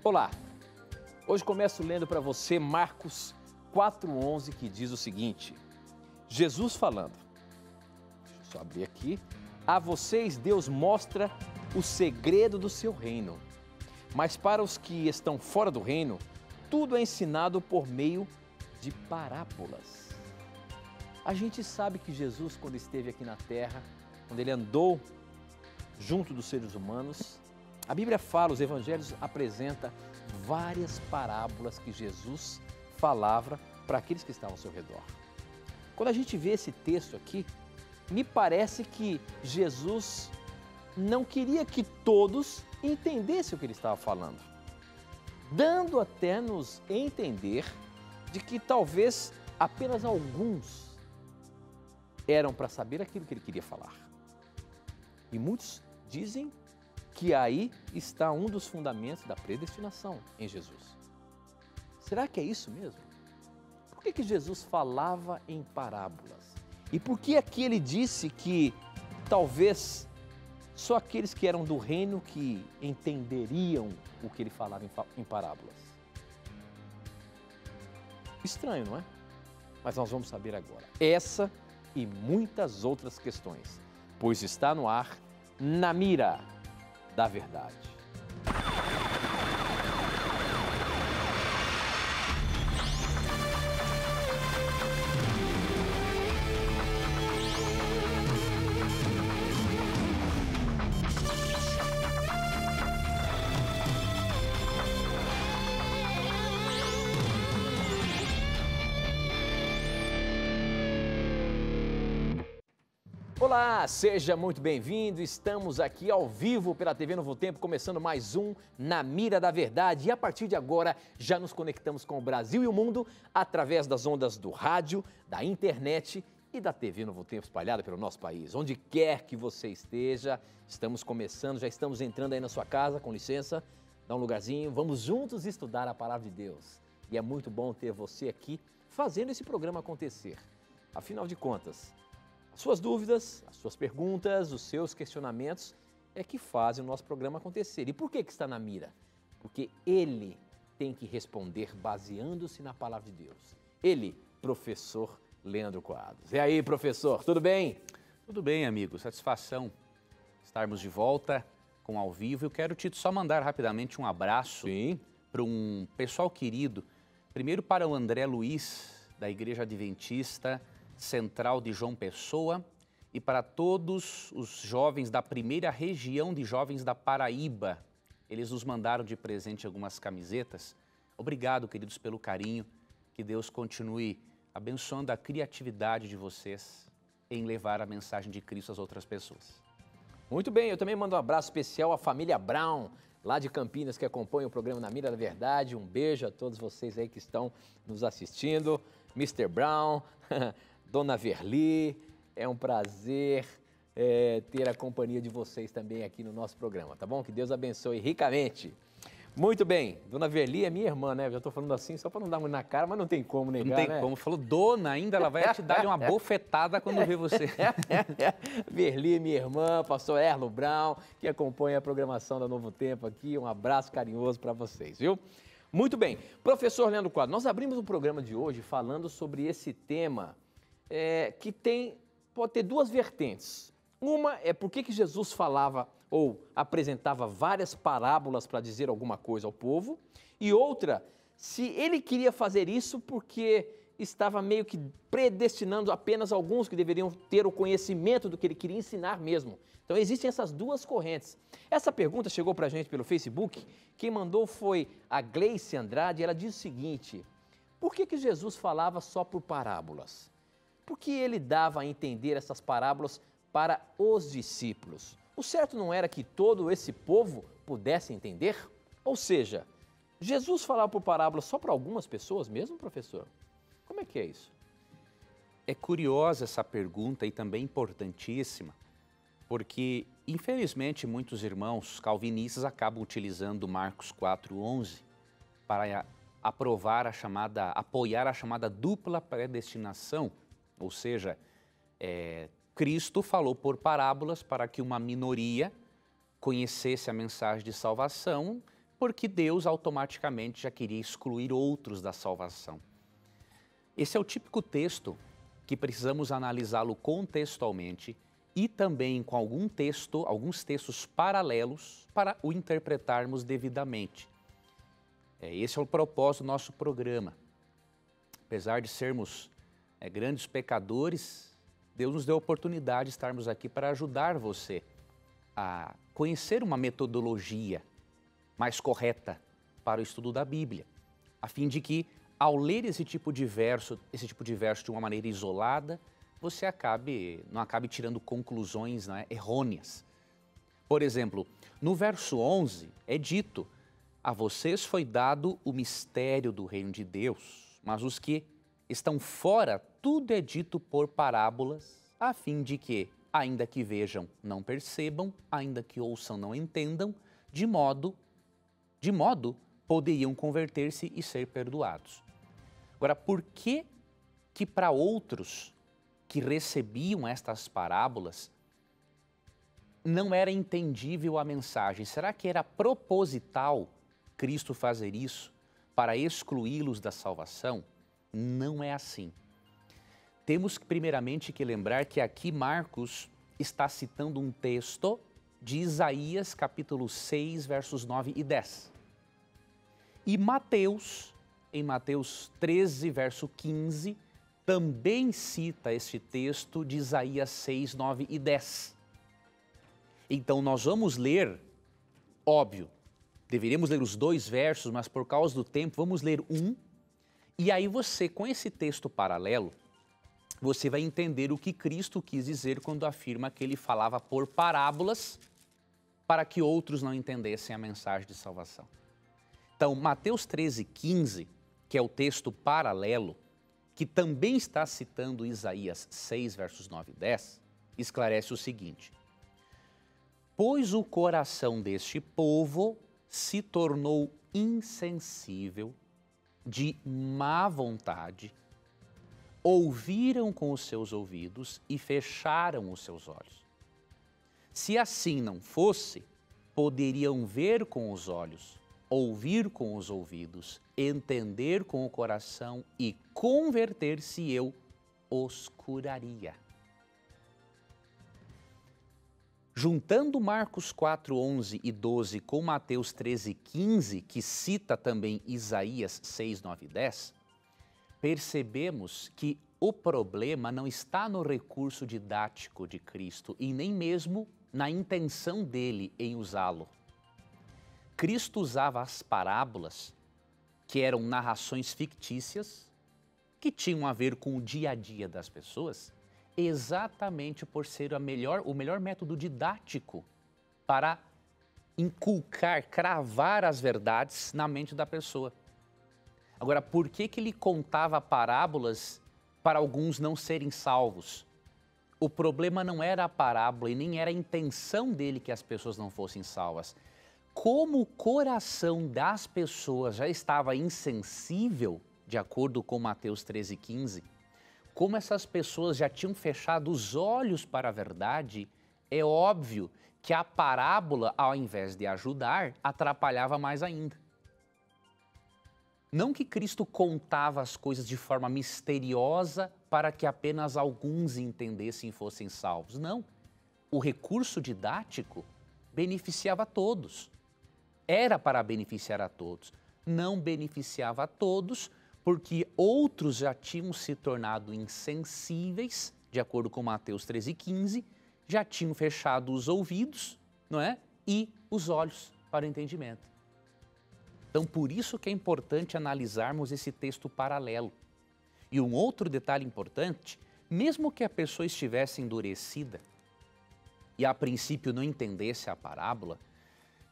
Olá, hoje começo lendo para você Marcos 4,11, que diz o seguinte: Jesus falando, deixa eu só abrir aqui, a vocês Deus mostra o segredo do seu reino, mas para os que estão fora do reino, tudo é ensinado por meio de parábolas. A gente sabe que Jesus, quando esteve aqui na terra, quando ele andou junto dos seres humanos, a Bíblia fala, os evangelhos apresentam várias parábolas que Jesus falava para aqueles que estavam ao seu redor. Quando a gente vê esse texto aqui, me parece que Jesus não queria que todos entendessem o que ele estava falando, dando até nos entender de que talvez apenas alguns eram para saber aquilo que ele queria falar. E muitos dizem que aí está um dos fundamentos da predestinação em Jesus. Será que é isso mesmo? Por que Jesus falava em parábolas? E por que aqui ele disse que talvez só aqueles que eram do reino que entenderiam o que ele falava em parábolas? Estranho, não é? Mas nós vamos saber agora. Essa e muitas outras questões, pois está no ar, Na Mira da Verdade. Olá, seja muito bem-vindo. Estamos aqui ao vivo pela TV Novo Tempo, começando mais um Na Mira da Verdade. E a partir de agora, já nos conectamos com o Brasil e o mundo através das ondas do rádio, da internet e da TV Novo Tempo espalhada pelo nosso país. Onde quer que você esteja, estamos começando, já estamos entrando aí na sua casa, com licença, dá um lugarzinho. Vamos juntos estudar a Palavra de Deus. E é muito bom ter você aqui fazendo esse programa acontecer. Afinal de contas, as suas dúvidas, as suas perguntas, os seus questionamentos é que fazem o nosso programa acontecer. E por que está na mira? Porque ele tem que responder baseando-se na palavra de Deus. Ele, professor Leandro Quadros. E aí, professor, tudo bem? Tudo bem, amigo. Satisfação estarmos de volta com Ao Vivo. Eu quero só mandar rapidamente um abraço para um pessoal querido. Primeiro para o André Luiz, da Igreja Adventista Central de João Pessoa, e para todos os jovens da primeira região de jovens da Paraíba. Eles nos mandaram de presente algumas camisetas. Obrigado, queridos, pelo carinho. Que Deus continue abençoando a criatividade de vocês em levar a mensagem de Cristo às outras pessoas. Muito bem, eu também mando um abraço especial à família Brown, lá de Campinas, que acompanha o programa Na Mira da Verdade. Um beijo a todos vocês aí que estão nos assistindo. Mr. Brown, Dona Verli, é um prazer ter a companhia de vocês também aqui no nosso programa, tá bom? Que Deus abençoe ricamente. Muito bem, Dona Verli é minha irmã, né? Eu já estou falando assim só para não dar muito na cara, mas não tem como negar, Não tem né? como, falou dona ainda, ela vai te dar uma bofetada quando vê você. Verli, minha irmã, pastor Erlo Brown, que acompanha a programação da Novo Tempo aqui, um abraço carinhoso para vocês, viu? Muito bem, professor Leandro Quadros, nós abrimos o programa de hoje falando sobre esse tema que pode ter duas vertentes. Uma é por que Jesus falava ou apresentava várias parábolas para dizer alguma coisa ao povo, e outra, se ele queria fazer isso porque estava meio que predestinando apenas alguns que deveriam ter o conhecimento do que ele queria ensinar mesmo. Então existem essas duas correntes. Essa pergunta chegou para a gente pelo Facebook, quem mandou foi a Gleice Andrade, ela diz o seguinte: por que Jesus falava só por parábolas? Por que ele dava a entender essas parábolas para os discípulos? O certo não era que todo esse povo pudesse entender? Ou seja, Jesus falava por parábolas só para algumas pessoas mesmo, professor? Como é que é isso? É curiosa essa pergunta e também importantíssima, porque, infelizmente, muitos irmãos calvinistas acabam utilizando Marcos 4,11 para apoiar a chamada dupla predestinação, ou seja, Cristo falou por parábolas para que uma minoria conhecesse a mensagem de salvação, porque Deus automaticamente já queria excluir outros da salvação. Esse é o típico texto que precisamos analisá-lo contextualmente e também com alguns textos paralelos para o interpretarmos devidamente. Esse é o propósito do nosso programa. Apesar de sermos grandes pecadores, Deus nos deu a oportunidade de estarmos aqui para ajudar você a conhecer uma metodologia mais correta para o estudo da Bíblia, a fim de que, ao ler esse tipo de verso de uma maneira isolada, você não acabe tirando conclusões, né, errôneas. Por exemplo, no verso 11 é dito: a vocês foi dado o mistério do reino de Deus, mas os que estão fora, tudo é dito por parábolas, a fim de que, ainda que vejam, não percebam, ainda que ouçam, não entendam, de modo poderiam converter-se e ser perdoados. Agora, por que para outros que recebiam estas parábolas não era entendível a mensagem? Será que era proposital Cristo fazer isso para excluí-los da salvação? Não é assim. Temos primeiramente que lembrar que aqui Marcos está citando um texto de Isaías capítulo 6, versos 9 e 10. E Mateus, em Mateus 13, verso 15, também cita este texto de Isaías 6, 9 e 10. Então nós vamos ler, óbvio, deveríamos ler os dois versos, mas por causa do tempo vamos ler um, e aí você, com esse texto paralelo, você vai entender o que Cristo quis dizer quando afirma que ele falava por parábolas para que outros não entendessem a mensagem de salvação. Então, Mateus 13, 15, que é o texto paralelo, que também está citando Isaías 6, versos 9 e 10, esclarece o seguinte: pois o coração deste povo se tornou insensível, de má vontade, ouviram com os seus ouvidos e fecharam os seus olhos. Se assim não fosse, poderiam ver com os olhos, ouvir com os ouvidos, entender com o coração e converter-se, e eu os curaria. Juntando Marcos 4, 11 e 12 com Mateus 13, 15, que cita também Isaías 6, 9 e 10, percebemos que o problema não está no recurso didático de Cristo e nem mesmo na intenção dele em usá-lo. Cristo usava as parábolas, que eram narrações fictícias, que tinham a ver com o dia a dia das pessoas, exatamente por ser o melhor método didático para inculcar, cravar as verdades na mente da pessoa. Agora, por que ele contava parábolas para alguns não serem salvos? O problema não era a parábola e nem era a intenção dele que as pessoas não fossem salvas. Como o coração das pessoas já estava insensível, de acordo com Mateus 13, 15, como essas pessoas já tinham fechado os olhos para a verdade, é óbvio que a parábola, ao invés de ajudar, atrapalhava mais ainda. Não que Cristo contava as coisas de forma misteriosa para que apenas alguns entendessem e fossem salvos. Não. O recurso didático beneficiava a todos. Era para beneficiar a todos. Não beneficiava a todos porque outros já tinham se tornado insensíveis, de acordo com Mateus 13, 15, já tinham fechado os ouvidos, não é? E os olhos para o entendimento. Então, por isso que é importante analisarmos esse texto paralelo. E um outro detalhe importante, mesmo que a pessoa estivesse endurecida e a princípio não entendesse a parábola,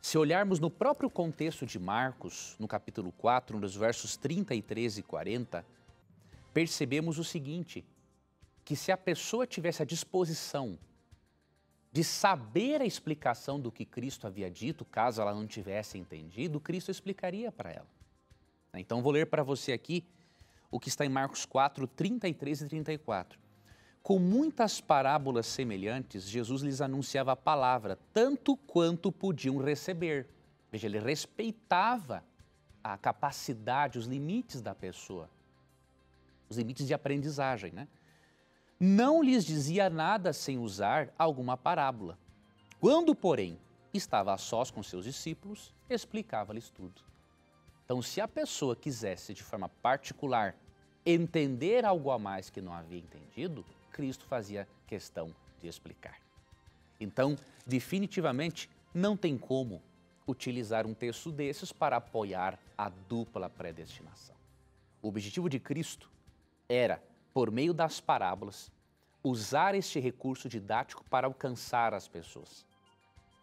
se olharmos no próprio contexto de Marcos, no capítulo 4, nos versos 33 e 40, percebemos o seguinte, que se a pessoa tivesse a disposição de saber a explicação do que Cristo havia dito, caso ela não tivesse entendido, Cristo explicaria para ela. Então vou ler para você aqui o que está em Marcos 4, 33 e 34. Com muitas parábolas semelhantes, Jesus lhes anunciava a palavra, tanto quanto podiam receber. Veja, ele respeitava a capacidade, os limites da pessoa, os limites de aprendizagem, né? Não lhes dizia nada sem usar alguma parábola. Quando, porém, estava a sós com seus discípulos, explicava-lhes tudo. Então, se a pessoa quisesse, de forma particular, entender algo a mais que não havia entendido, Cristo fazia questão de explicar. Então, definitivamente, não tem como utilizar um texto desses para apoiar a dupla predestinação. O objetivo de Cristo era, por meio das parábolas, usar este recurso didático para alcançar as pessoas.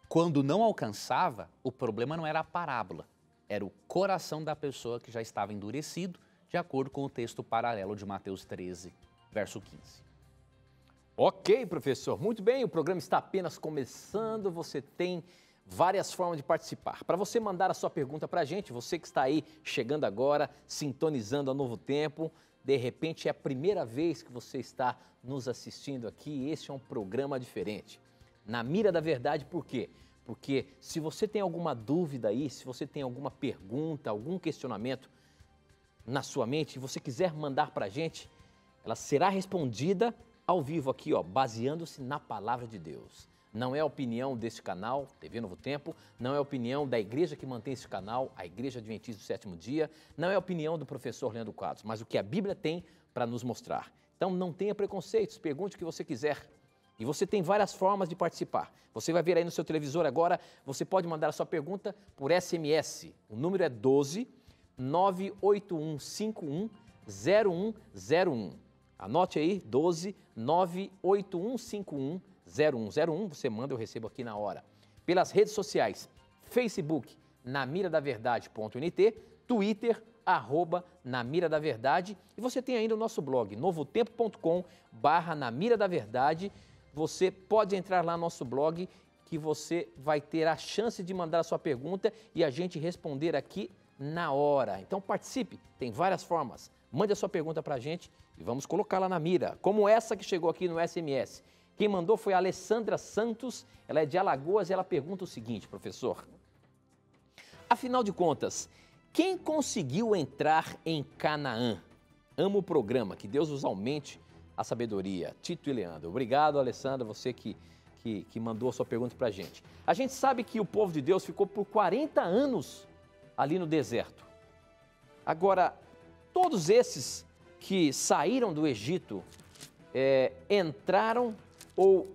Quando não alcançava, o problema não era a parábola, era o coração da pessoa que já estava endurecido, de acordo com o texto paralelo de Mateus 13, verso 15. Ok, professor, muito bem, o programa está apenas começando, você tem várias formas de participar. Para você mandar a sua pergunta para a gente, você que está aí chegando agora, sintonizando a Novo Tempo, de repente é a primeira vez que você está nos assistindo aqui, este é um programa diferente. Na Mira da Verdade, por quê? Porque se você tem alguma dúvida aí, se você tem alguma pergunta, algum questionamento na sua mente, e você quiser mandar para a gente, ela será respondida ao vivo aqui, ó, baseando-se na Palavra de Deus. Não é a opinião desse canal, TV Novo Tempo, não é a opinião da igreja que mantém esse canal, a Igreja Adventista do Sétimo Dia, não é a opinião do professor Leandro Quadros, mas o que a Bíblia tem para nos mostrar. Então não tenha preconceitos, pergunte o que você quiser. E você tem várias formas de participar. Você vai ver aí no seu televisor agora, você pode mandar a sua pergunta por SMS. O número é 12 98151 0101. Anote aí, 12 98151 0101, você manda, eu recebo aqui na hora. Pelas redes sociais, Facebook, namiradaverdade.nt, Twitter, @namiradaverdade, e você tem ainda o nosso blog, novotempo.com/namiradaverdade. Você pode entrar lá no nosso blog que você vai ter a chance de mandar a sua pergunta e a gente responder aqui na hora. Então participe, tem várias formas. Mande a sua pergunta para a gente e vamos colocá-la na mira, como essa que chegou aqui no SMS. Quem mandou foi a Alessandra Santos, ela é de Alagoas e ela pergunta o seguinte, professor. Afinal de contas, quem conseguiu entrar em Canaã? Amo o programa, que Deus os aumente a sabedoria. Tito e Leandro. Obrigado, Alessandra, você que mandou a sua pergunta para a gente. A gente sabe que o povo de Deus ficou por 40 anos ali no deserto. Agora, todos esses que saíram do Egito entraram ou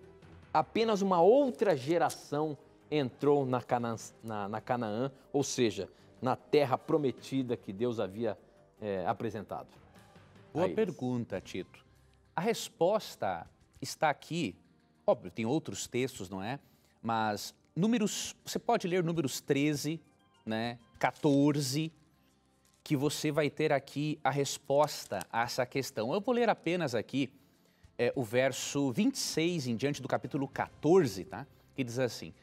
apenas uma outra geração entrou na Canaã, ou seja, na terra prometida que Deus havia apresentado? Boa pergunta, Tito. A resposta está aqui, óbvio, tem outros textos, não é? Mas você pode ler Números 13, né, 14, que você vai ter aqui a resposta a essa questão. Eu vou ler apenas aqui o verso 26 em diante do capítulo 14, tá? Que diz assim: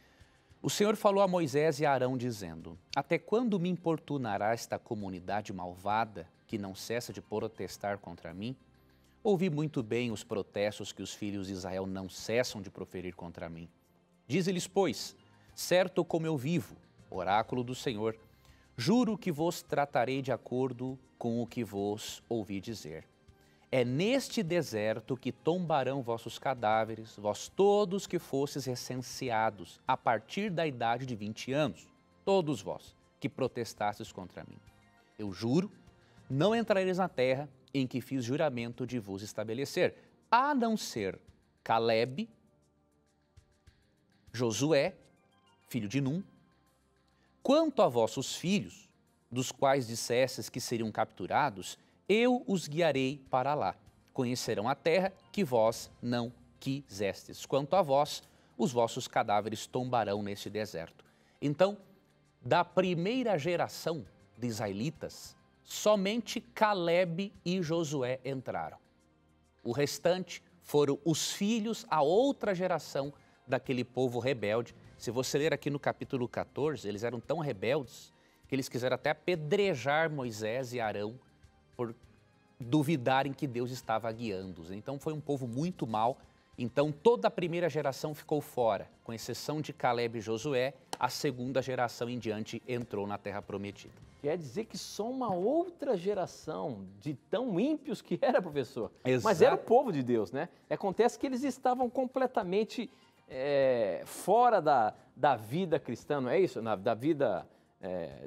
o Senhor falou a Moisés e a Arão dizendo: até quando me importunará esta comunidade malvada que não cessa de protestar contra mim? Ouvi muito bem os protestos que os filhos de Israel não cessam de proferir contra mim. Dize-lhes, pois, certo como eu vivo, oráculo do Senhor, juro que vos tratarei de acordo com o que vos ouvi dizer. É neste deserto que tombarão vossos cadáveres, vós todos que fostes recenseados a partir da idade de 20 anos, todos vós que protestastes contra mim. Eu juro, não entrareis na terra em que fiz juramento de vos estabelecer, a não ser Calebe, Josué, filho de Num. Quanto a vossos filhos, dos quais dissestes que seriam capturados, eu os guiarei para lá. Conhecerão a terra que vós não quisestes. Quanto a vós, os vossos cadáveres tombarão neste deserto. Então, da primeira geração de israelitas, somente Calebe e Josué entraram. O restante foram os filhos, a outra geração daquele povo rebelde. Se você ler aqui no capítulo 14, eles eram tão rebeldes que eles quiseram até apedrejar Moisés e Arão por duvidarem que Deus estava guiando-os. Então foi um povo muito mau Então toda a primeira geração ficou fora, com exceção de Caleb e Josué, a segunda geração em diante entrou na Terra Prometida. Quer dizer que só uma outra geração de tão ímpios que era, professor. Exato. Mas era o povo de Deus, né? Acontece que eles estavam completamente fora da vida cristã, não é isso? Da vida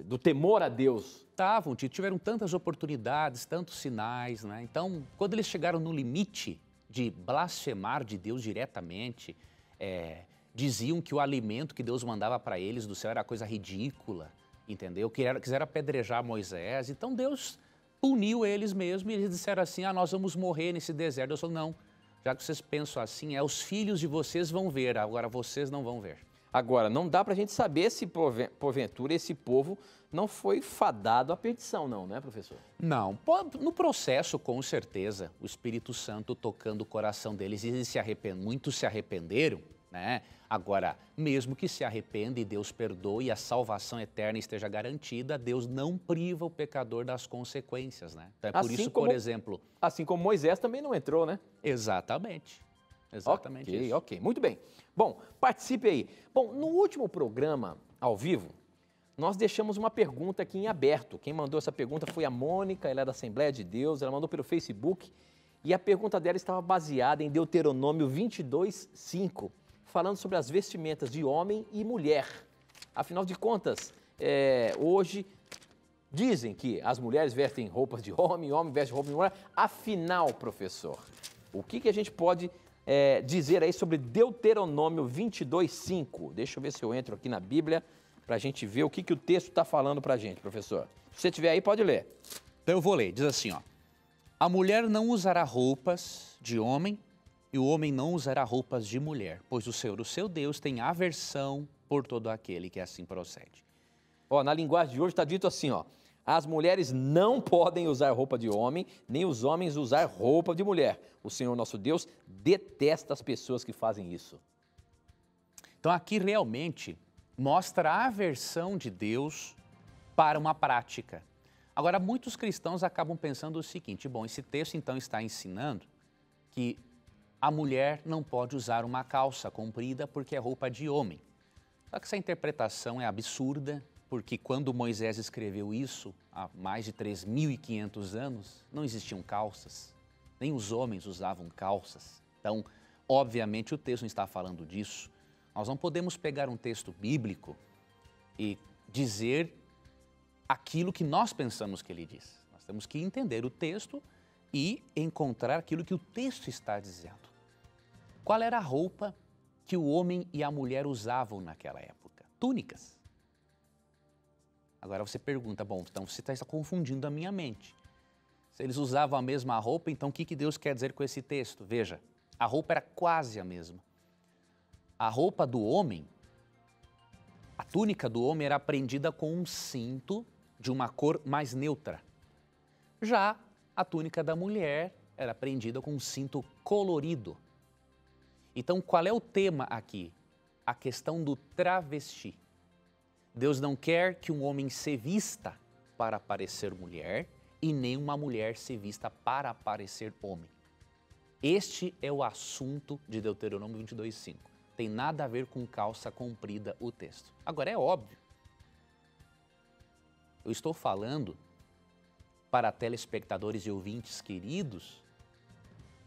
do temor a Deus. Estavam, tiveram tantas oportunidades, tantos sinais, né? Então, quando eles chegaram no limite de blasfemar de Deus diretamente, diziam que o alimento que Deus mandava para eles do céu era coisa ridícula, entendeu? Quiseram apedrejar Moisés, então Deus puniu eles mesmo e eles disseram assim, nós vamos morrer nesse deserto. Deus falou, não, já que vocês pensam assim, os filhos de vocês vão ver, agora vocês não vão ver. Agora, não dá para a gente saber se porventura esse povo não foi fadado à perdição, não, né, professor? Não, no processo, com certeza, o Espírito Santo tocando o coração deles, e eles muitos se arrependeram, né? Agora, mesmo que se arrependa e Deus perdoe e a salvação eterna esteja garantida, Deus não priva o pecador das consequências, né? Então, por isso, por exemplo... Assim como Moisés também não entrou, né? Exatamente. Exatamente isso. Ok, muito bem. Bom, participe aí. Bom, no último programa, ao vivo, nós deixamos uma pergunta aqui em aberto. Quem mandou essa pergunta foi a Mônica, ela é da Assembleia de Deus, ela mandou pelo Facebook, e a pergunta dela estava baseada em Deuteronômio 22:5, falando sobre as vestimentas de homem e mulher. Afinal de contas, hoje dizem que as mulheres vestem roupas de homem, o homem veste roupa de mulher. Afinal, professor, o que a gente pode dizer aí sobre Deuteronômio 22:5? Deixa eu ver se eu entro aqui na Bíblia para a gente ver o que o texto está falando para a gente, professor. Se você tiver aí, pode ler. Então eu vou ler, diz assim, a mulher não usará roupas de homem e o homem não usará roupas de mulher, pois o Senhor, o seu Deus, tem aversão por todo aquele que assim procede. Na linguagem de hoje está dito assim, as mulheres não podem usar roupa de homem, nem os homens usar roupa de mulher. O Senhor, nosso Deus, detesta as pessoas que fazem isso. Então aqui realmente mostra a aversão de Deus para uma prática. Agora, muitos cristãos acabam pensando o seguinte, bom, esse texto então está ensinando que a mulher não pode usar uma calça comprida porque é roupa de homem. Só que essa interpretação é absurda, porque quando Moisés escreveu isso, há mais de 3.500 anos, não existiam calças, nem os homens usavam calças. Então, obviamente, o texto não está falando disso. Nós não podemos pegar um texto bíblico e dizer aquilo que nós pensamos que ele diz. Nós temos que entender o texto e encontrar aquilo que o texto está dizendo. Qual era a roupa que o homem e a mulher usavam naquela época? Túnicas. Agora você pergunta, bom, então você está confundindo a minha mente. Se eles usavam a mesma roupa, então o que Deus quer dizer com esse texto? Veja, a roupa era quase a mesma. A roupa do homem, a túnica do homem era prendida com um cinto de uma cor mais neutra. Já a túnica da mulher era prendida com um cinto colorido. Então, qual é o tema aqui? A questão do travesti. Deus não quer que um homem se vista para parecer mulher e nem uma mulher se vista para parecer homem. Este é o assunto de Deuteronômio 22:5. Tem nada a ver com calça comprida o texto. Agora, é óbvio. Eu estou falando para telespectadores e ouvintes queridos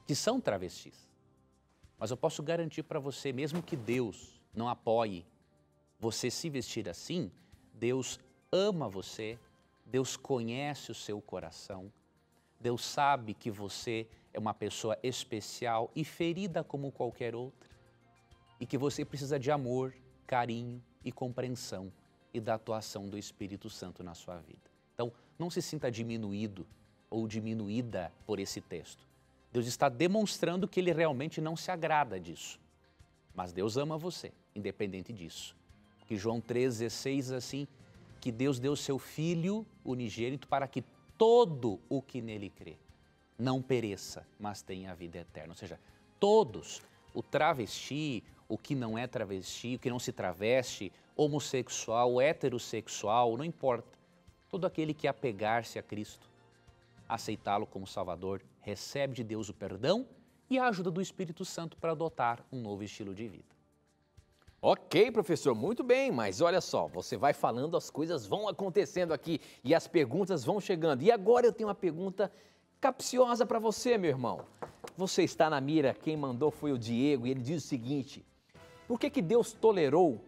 que são travestis. Mas eu posso garantir para você, mesmo que Deus não apoie você se vestir assim, Deus ama você, Deus conhece o seu coração, Deus sabe que você é uma pessoa especial e ferida como qualquer outra, e que você precisa de amor, carinho e compreensão e da atuação do Espírito Santo na sua vida. Então, não se sinta diminuído ou diminuída por esse texto. Deus está demonstrando que Ele realmente não se agrada disso. Mas Deus ama você, independente disso. Que João 3,16 diz assim, que Deus deu seu Filho unigênito para que todo o que nele crê não pereça, mas tenha a vida eterna. Ou seja, todos, o travesti, o que não é travesti, o que não se traveste, homossexual, heterossexual, não importa. Todo aquele que apegar-se a Cristo, aceitá-lo como Salvador, recebe de Deus o perdão e a ajuda do Espírito Santo para adotar um novo estilo de vida. Ok, professor, muito bem, mas olha só, você vai falando, as coisas vão acontecendo aqui e as perguntas vão chegando. E agora eu tenho uma pergunta capciosa para você, meu irmão. Você está na mira, quem mandou foi o Diego e ele diz o seguinte: por que Deus tolerou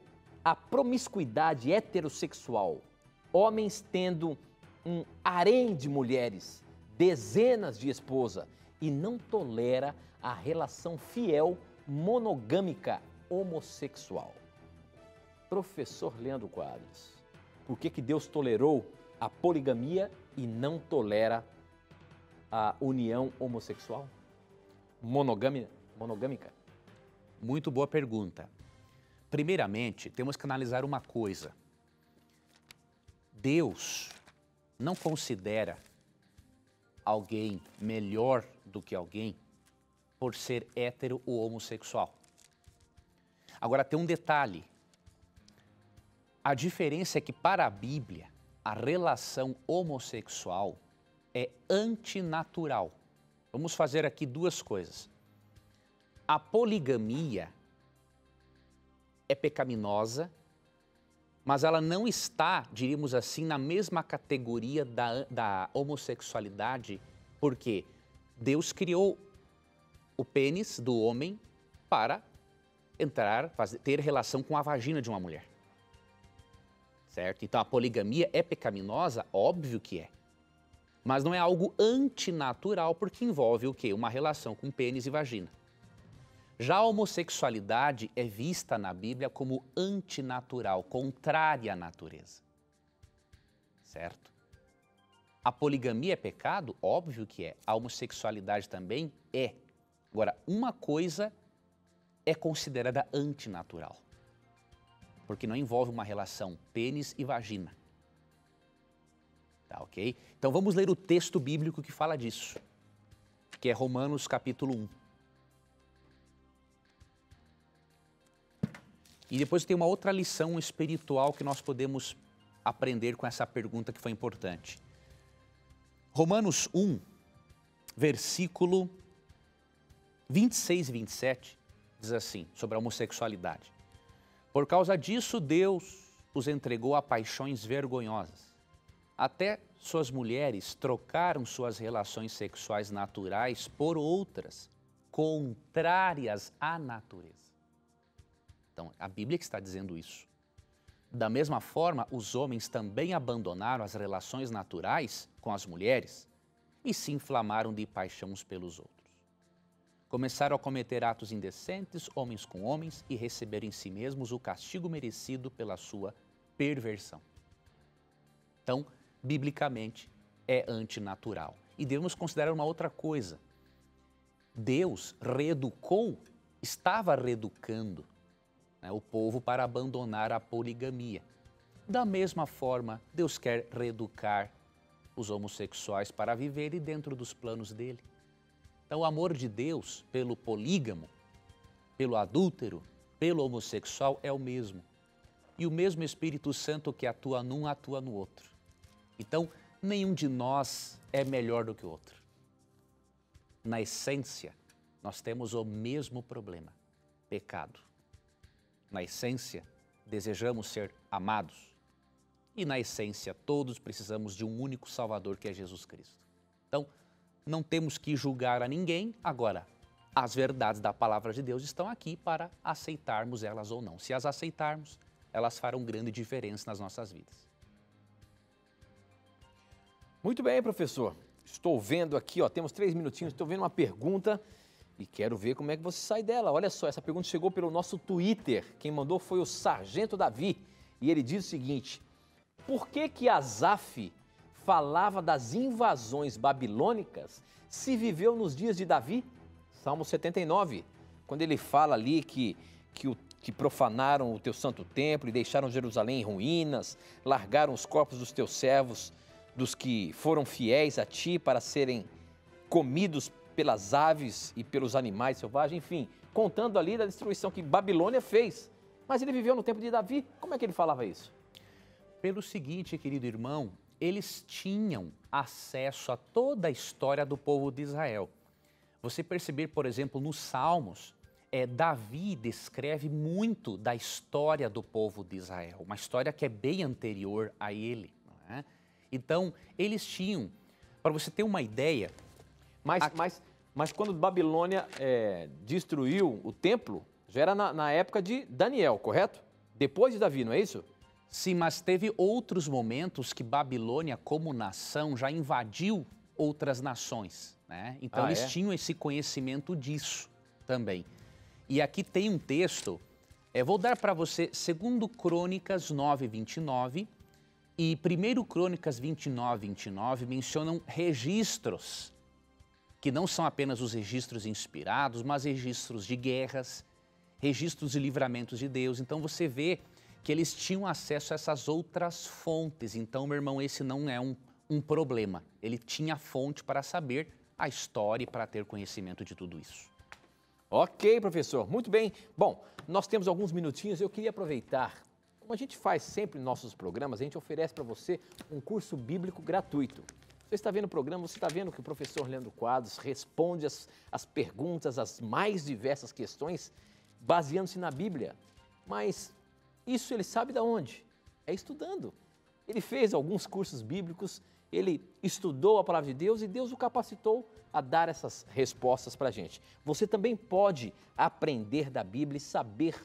a promiscuidade heterossexual? Homens tendo um harém de mulheres, dezenas de esposas, e não tolera a relação fiel monogâmica homossexual. Professor Leandro Quadros, por que Deus tolerou a poligamia e não tolera a união homossexual? Monogâmica? Muito boa pergunta. Primeiramente, temos que analisar uma coisa. Deus não considera alguém melhor do que alguém por ser hétero ou homossexual. Agora, tem um detalhe. A diferença é que, para a Bíblia, a relação homossexual é antinatural. Vamos fazer aqui duas coisas. A poligamia é pecaminosa, mas ela não está, diríamos assim, na mesma categoria da homossexualidade, porque Deus criou o pênis do homem para ter relação com a vagina de uma mulher. Certo? Então a poligamia é pecaminosa? Óbvio que é. Mas não é algo antinatural, porque envolve o quê? Uma relação com pênis e vagina. Já a homossexualidade é vista na Bíblia como antinatural, contrária à natureza. Certo? A poligamia é pecado? Óbvio que é. A homossexualidade também é. Agora, uma coisa é considerada antinatural, porque não envolve uma relação pênis e vagina. Tá, ok? Então vamos ler o texto bíblico que fala disso, que é Romanos capítulo 1. E depois tem uma outra lição espiritual que nós podemos aprender com essa pergunta que foi importante. Romanos 1, versículo 26 e 27, diz assim, sobre a homossexualidade. Por causa disso, Deus os entregou a paixões vergonhosas. Até suas mulheres trocaram suas relações sexuais naturais por outras, contrárias à natureza. Então, a Bíblia que está dizendo isso. Da mesma forma, os homens também abandonaram as relações naturais com as mulheres e se inflamaram de paixão uns pelos outros. Começaram a cometer atos indecentes, homens com homens, e receberam em si mesmos o castigo merecido pela sua perversão. Então, biblicamente, é antinatural. E devemos considerar uma outra coisa. Deus estava reeducando, né, o povo para abandonar a poligamia. Da mesma forma, Deus quer reeducar os homossexuais para viverem dentro dos planos dele. Então, o amor de Deus pelo polígamo, pelo adúltero, pelo homossexual é o mesmo. E o mesmo Espírito Santo que atua num, atua no outro. Então, nenhum de nós é melhor do que o outro. Na essência, nós temos o mesmo problema, pecado. Na essência, desejamos ser amados. E na essência, todos precisamos de um único Salvador, que é Jesus Cristo. Então, não temos que julgar a ninguém. Agora, as verdades da palavra de Deus estão aqui para aceitarmos elas ou não. Se as aceitarmos, elas farão grande diferença nas nossas vidas. Muito bem, professor. Estou vendo aqui, temos 3 minutinhos, estou vendo uma pergunta e quero ver como é que você sai dela. Olha só, essa pergunta chegou pelo nosso Twitter. Quem mandou foi o Sargento Davi e ele diz o seguinte: por que Asaf falava das invasões babilônicas se viveu nos dias de Davi? Salmo 79, quando ele fala ali que profanaram o teu santo templo e deixaram Jerusalém em ruínas, largaram os corpos dos teus servos, dos que foram fiéis a ti, para serem comidos pelas aves e pelos animais selvagens, enfim, contando ali da destruição que Babilônia fez. Mas ele viveu no tempo de Davi, como é que ele falava isso? Pelo seguinte, querido irmão, eles tinham acesso a toda a história do povo de Israel. você perceber, por exemplo, nos Salmos, Davi descreve muito da história do povo de Israel, uma história que é bem anterior a ele. Não é? Então, eles tinham, para você ter uma ideia... Mas quando Babilônia destruiu o templo, já era na época de Daniel, correto? Depois de Davi, não é isso? Sim, mas teve outros momentos que Babilônia, como nação, já invadiu outras nações, né? Então eles tinham esse conhecimento disso também. E aqui tem um texto, vou dar para você 2 Crônicas 9:29 e 1 Crônicas 29:29 mencionam registros, que não são apenas os registros inspirados, mas registros de guerras, registros de livramentos de Deus. Então você vê que eles tinham acesso a essas outras fontes. Então, meu irmão, esse não é um problema. Ele tinha fonte para saber a história e para ter conhecimento de tudo isso. Ok, professor. Muito bem. Bom, nós temos alguns minutinhos. Eu queria aproveitar, como a gente faz sempre em nossos programas, a gente oferece para você um curso bíblico gratuito. Você está vendo o programa, você está vendo que o professor Leandro Quadros responde as perguntas, as mais diversas questões, baseando-se na Bíblia. Mas isso ele sabe de onde? É estudando. Ele fez alguns cursos bíblicos, ele estudou a palavra de Deus e Deus o capacitou a dar essas respostas para a gente. Você também pode aprender da Bíblia e saber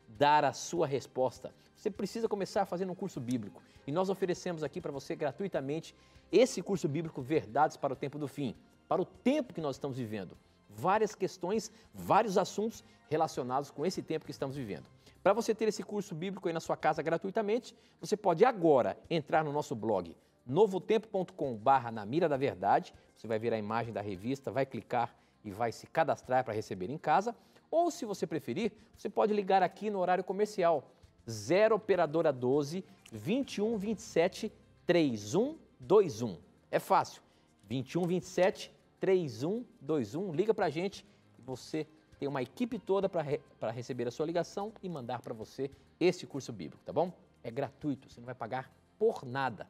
dar a sua resposta. Você precisa começar fazendo um curso bíblico. E nós oferecemos aqui para você gratuitamente esse curso bíblico Verdades para o Tempo do Fim, para o tempo que nós estamos vivendo. Várias questões, vários assuntos relacionados com esse tempo que estamos vivendo. Para você ter esse curso bíblico aí na sua casa gratuitamente, você pode agora entrar no nosso blog novotempo.com/na mira da verdade. Você vai ver a imagem da revista, vai clicar e vai se cadastrar para receber em casa. Ou, se você preferir, você pode ligar aqui no horário comercial 0 operadora 12 21 27 3121. É fácil. 21 27 3121. Liga para a gente e você tem uma equipe toda para receber a sua ligação e mandar para você esse curso bíblico, tá bom? É gratuito, você não vai pagar por nada.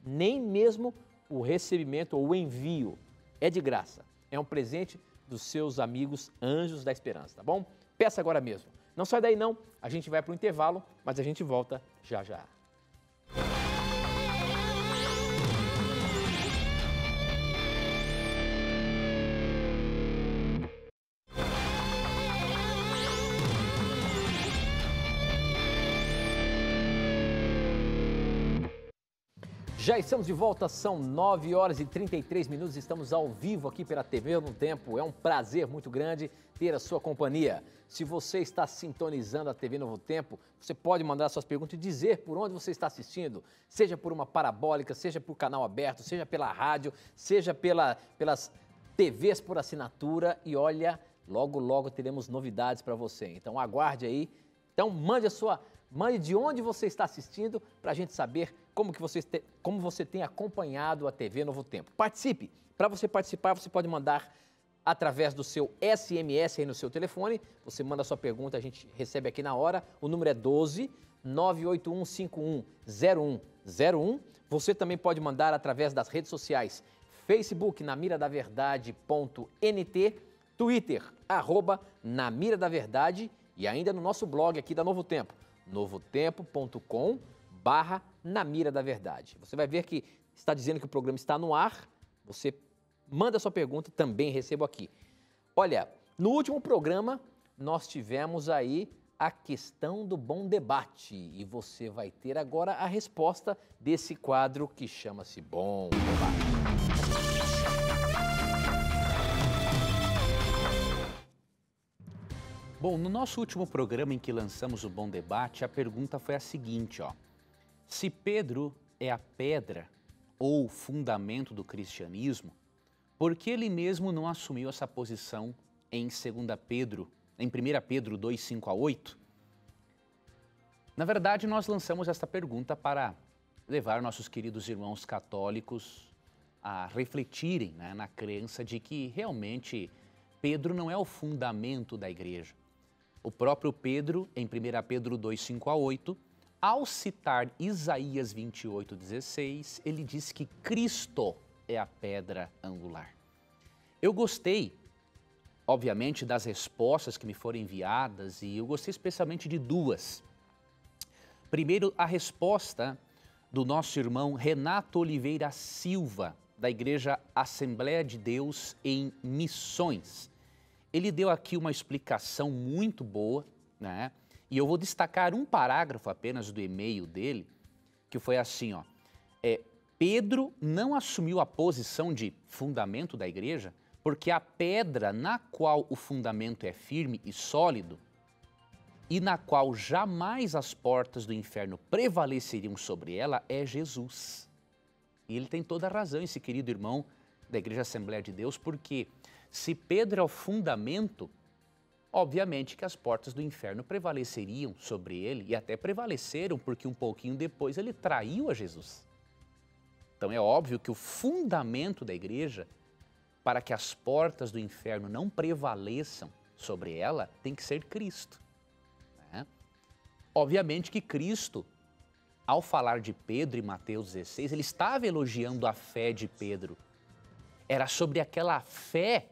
Nem mesmo o recebimento ou o envio é de graça. É um presente dos seus amigos Anjos da Esperança, tá bom? Peça agora mesmo. Não sai daí não, a gente vai para o intervalo, mas a gente volta já já. Já estamos de volta, são 9 horas e 33 minutos, estamos ao vivo aqui pela TV no Tempo. É um prazer muito grande ter a sua companhia. Se você está sintonizando a TV Novo Tempo, você pode mandar suas perguntas e dizer por onde você está assistindo, seja por uma parabólica, seja por canal aberto, seja pela rádio, seja pelas TVs por assinatura. E olha, logo, logo teremos novidades para você. Então aguarde aí. Então mande de onde você está assistindo para a gente saber como você tem acompanhado a TV Novo Tempo. Participe! Para você participar, você pode mandar através do seu SMS aí no seu telefone. Você manda a sua pergunta, a gente recebe aqui na hora. O número é 12 98151 0101. Você também pode mandar através das redes sociais. Facebook, namiradaverdade.nt, Twitter, @namiradaverdade e ainda no nosso blog aqui da Novo Tempo, novotempo.com/Na Mira da Verdade. Você vai ver que está dizendo que o programa está no ar, você manda a sua pergunta, também recebo aqui. Olha, no último programa nós tivemos aí a questão do bom debate e você vai ter agora a resposta desse quadro que chama-se Bom Debate. Bom, no nosso último programa em que lançamos o Bom Debate, a pergunta foi a seguinte, ó. Se Pedro é a pedra ou fundamento do cristianismo, por que ele mesmo não assumiu essa posição em 1 Pedro 2, 5-8? Na verdade, nós lançamos esta pergunta para levar nossos queridos irmãos católicos a refletirem, né, na crença de que realmente Pedro não é o fundamento da igreja. O próprio Pedro, em 1 Pedro 2, 5-8, ao citar Isaías 28:16, ele diz que Cristo é a pedra angular. Eu gostei obviamente, das respostas que me foram enviadas e eu gostei especialmente de duas. Primeiro, a resposta do nosso irmão Renato Oliveira Silva, da Igreja Assembleia de Deus em Missões. Ele deu aqui uma explicação muito boa, né? E eu vou destacar um parágrafo apenas do e-mail dele, que foi assim, ó. Pedro não assumiu a posição de fundamento da igreja porque a pedra na qual o fundamento é firme e sólido e na qual jamais as portas do inferno prevaleceriam sobre ela é Jesus. E ele tem toda a razão, esse querido irmão da Igreja Assembleia de Deus, porque se Pedro é o fundamento, obviamente que as portas do inferno prevaleceriam sobre ele e até prevaleceram porque um pouquinho depois ele traiu a Jesus. Então é óbvio que o fundamento da igreja, para que as portas do inferno não prevaleçam sobre ela, tem que ser Cristo. Obviamente que Cristo, ao falar de Pedro em Mateus 16, ele estava elogiando a fé de Pedro. Era sobre aquela fé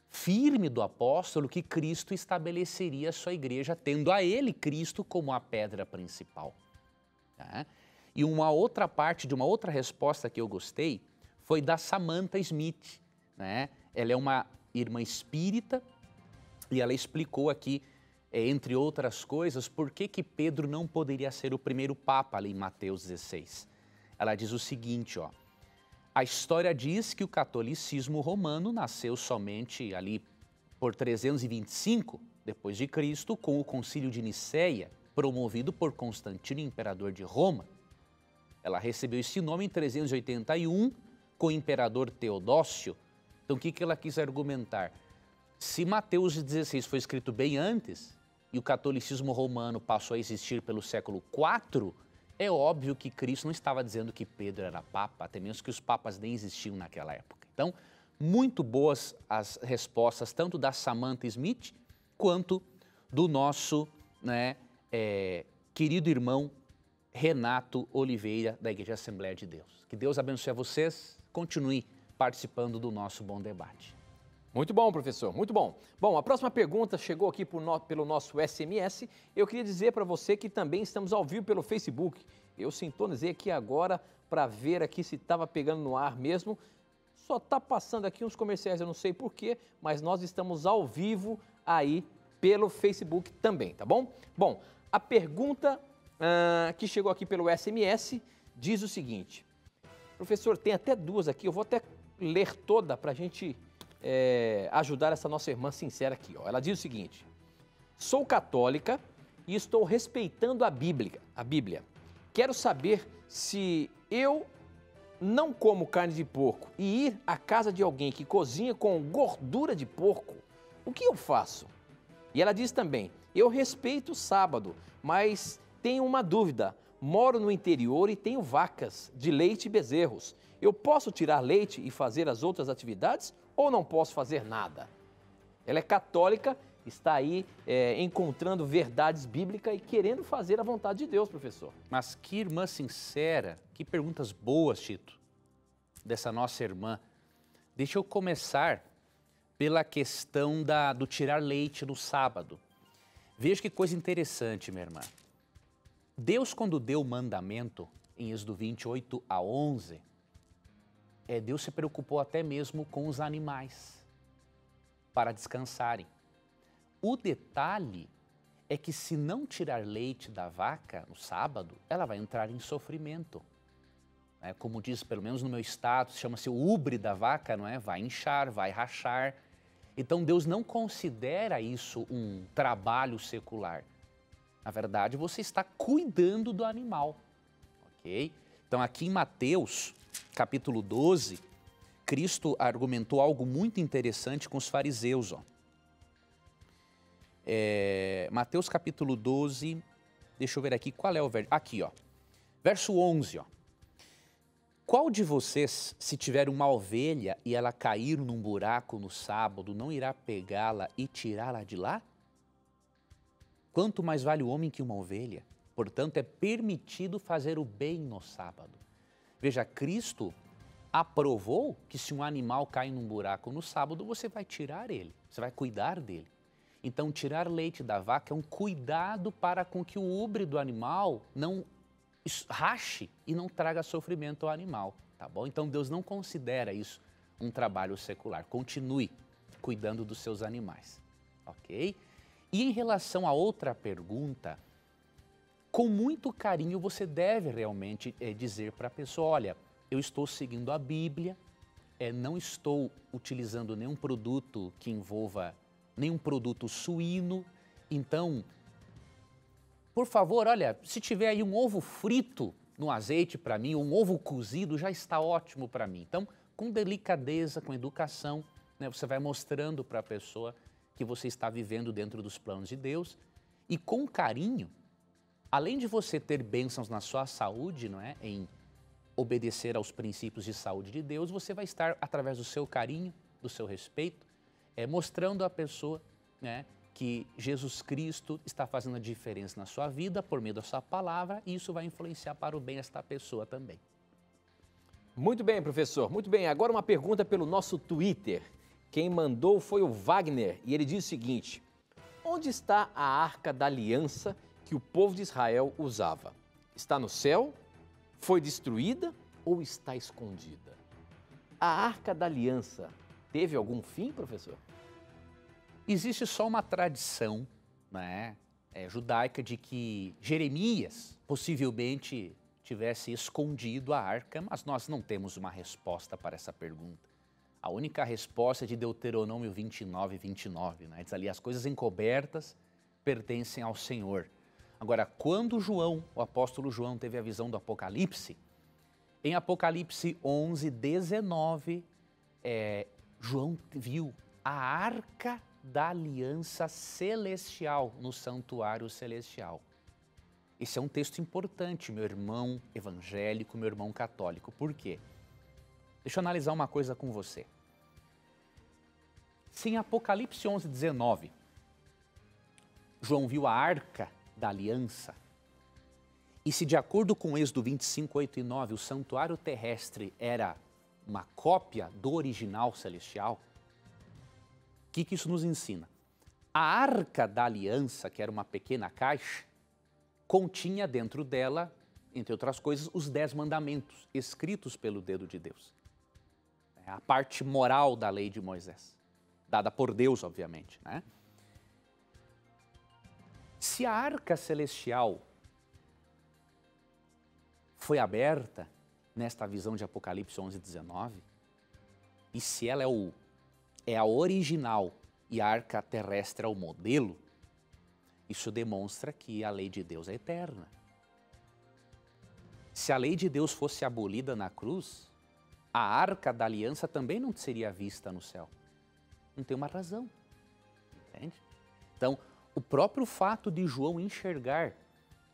firme do apóstolo que Cristo estabeleceria a sua igreja, tendo a ele, Cristo, como a pedra principal. E uma outra parte de uma outra resposta que eu gostei foi da Samantha Smith. Ela é uma irmã espírita e ela explicou aqui, entre outras coisas, por que Pedro não poderia ser o primeiro papa ali em Mateus 16. Ela diz o seguinte, ó, a história diz que o catolicismo romano nasceu somente ali por 325 depois de Cristo, com o concílio de Nicéia, promovido por Constantino, imperador de Roma. Ela recebeu esse nome em 381 com o imperador Teodócio. Então o que ela quis argumentar? Se Mateus 16 foi escrito bem antes e o catolicismo romano passou a existir pelo século IV, é óbvio que Cristo não estava dizendo que Pedro era papa, até mesmo que os papas nem existiam naquela época. Então, muito boas as respostas, tanto da Samantha Smith, quanto do nosso querido irmão Renato Oliveira, da Igreja Assembleia de Deus. Que Deus abençoe a vocês, continue participando do nosso bom debate. Muito bom, professor, muito bom. Bom, a próxima pergunta chegou aqui pelo nosso SMS. Eu queria dizer para você que também estamos ao vivo pelo Facebook. Eu sintonizei aqui agora para ver aqui se estava pegando no ar mesmo. Só está passando aqui uns comerciais, eu não sei porquê, mas nós estamos ao vivo aí pelo Facebook também, tá bom? Bom, a pergunta que chegou aqui pelo SMS diz o seguinte. Professor, tem até duas aqui, eu vou até ler toda para a gente ajudar essa nossa irmã sincera aqui. Ó. Ela diz o seguinte, sou católica e estou respeitando a Bíblia. Quero saber se eu não como carne de porco e ir à casa de alguém que cozinha com gordura de porco, o que eu faço? E ela diz também, eu respeito o sábado, mas tenho uma dúvida. Moro no interior e tenho vacas de leite e bezerros. Eu posso tirar leite e fazer as outras atividades ou não posso fazer nada? Ela é católica, está aí encontrando verdades bíblicas e querendo fazer a vontade de Deus, professor. Mas que irmã sincera, que perguntas boas, Tito, dessa nossa irmã. Deixa eu começar pela questão do tirar leite no sábado. Veja que coisa interessante, minha irmã. Deus, quando deu o mandamento, em Êxodo 28 a 11, Deus se preocupou até mesmo com os animais, para descansarem. O detalhe é que se não tirar leite da vaca no sábado, ela vai entrar em sofrimento. Como diz, pelo menos no meu estado, chama-se o ubre da vaca, não é? Vai inchar, vai rachar. Então Deus não considera isso um trabalho secular. Na verdade, você está cuidando do animal, ok? Então aqui em Mateus, capítulo 12, Cristo argumentou algo muito interessante com os fariseus, ó. Mateus capítulo 12, deixa eu ver aqui, qual é o verso? Aqui, ó, verso 11, ó. Qual de vocês, se tiver uma ovelha e ela cair num buraco no sábado, não irá pegá-la e tirá-la de lá? Quanto mais vale o homem que uma ovelha? Portanto, é permitido fazer o bem no sábado. Veja, Cristo aprovou que se um animal cai num buraco no sábado, você vai tirar ele, você vai cuidar dele. Então, tirar leite da vaca é um cuidado para com que o úbre do animal não rache e não traga sofrimento ao animal, tá bom? Então, Deus não considera isso um trabalho secular. Continue cuidando dos seus animais, ok? E em relação a outra pergunta, com muito carinho você deve realmente dizer para a pessoa, olha, eu estou seguindo a Bíblia, não estou utilizando nenhum produto que envolva nenhum produto suíno, então, por favor, olha, se tiver aí um ovo frito no azeite para mim, um ovo cozido, já está ótimo para mim. Então, com delicadeza, com educação, né, você vai mostrando para a pessoa que você está vivendo dentro dos planos de Deus e com carinho, além de você ter bênçãos na sua saúde, não é, em obedecer aos princípios de saúde de Deus, você vai estar, através do seu carinho, do seu respeito, mostrando à pessoa, né, que Jesus Cristo está fazendo a diferença na sua vida por meio da sua palavra e isso vai influenciar para o bem esta pessoa também. Muito bem, professor. Muito bem. Agora uma pergunta pelo nosso Twitter. Quem mandou foi o Wagner e ele diz o seguinte: onde está a Arca da Aliança que o povo de Israel usava? Está no céu? Foi destruída ou está escondida? A Arca da Aliança teve algum fim, professor? Existe só uma tradição, né, judaica de que Jeremias possivelmente tivesse escondido a arca, mas nós não temos uma resposta para essa pergunta. A única resposta é de Deuteronômio 29, 29, né? Diz ali, as coisas encobertas pertencem ao Senhor. Agora, quando João, o apóstolo João, teve a visão do Apocalipse, em Apocalipse 11, 19, João viu a Arca da Aliança Celestial no santuário celestial. Esse é um texto importante, meu irmão evangélico, meu irmão católico. Por quê? Deixa eu analisar uma coisa com você. Se em Apocalipse 11, 19, João viu a Arca da Aliança, e se de acordo com Êxodo 25, 8 e 9, o santuário terrestre era uma cópia do original celestial, o que isso nos ensina? A Arca da Aliança, que era uma pequena caixa, continha dentro dela, entre outras coisas, os 10 mandamentos escritos pelo dedo de Deus. É a parte moral da lei de Moisés, dada por Deus, obviamente, né? Se a Arca Celestial foi aberta nesta visão de Apocalipse 11, 19, e se ela é a original e a arca terrestre é o modelo, isso demonstra que a lei de Deus é eterna. Se a lei de Deus fosse abolida na cruz, a arca da aliança também não seria vista no céu. Não tem uma razão, entende? Então, o próprio fato de João enxergar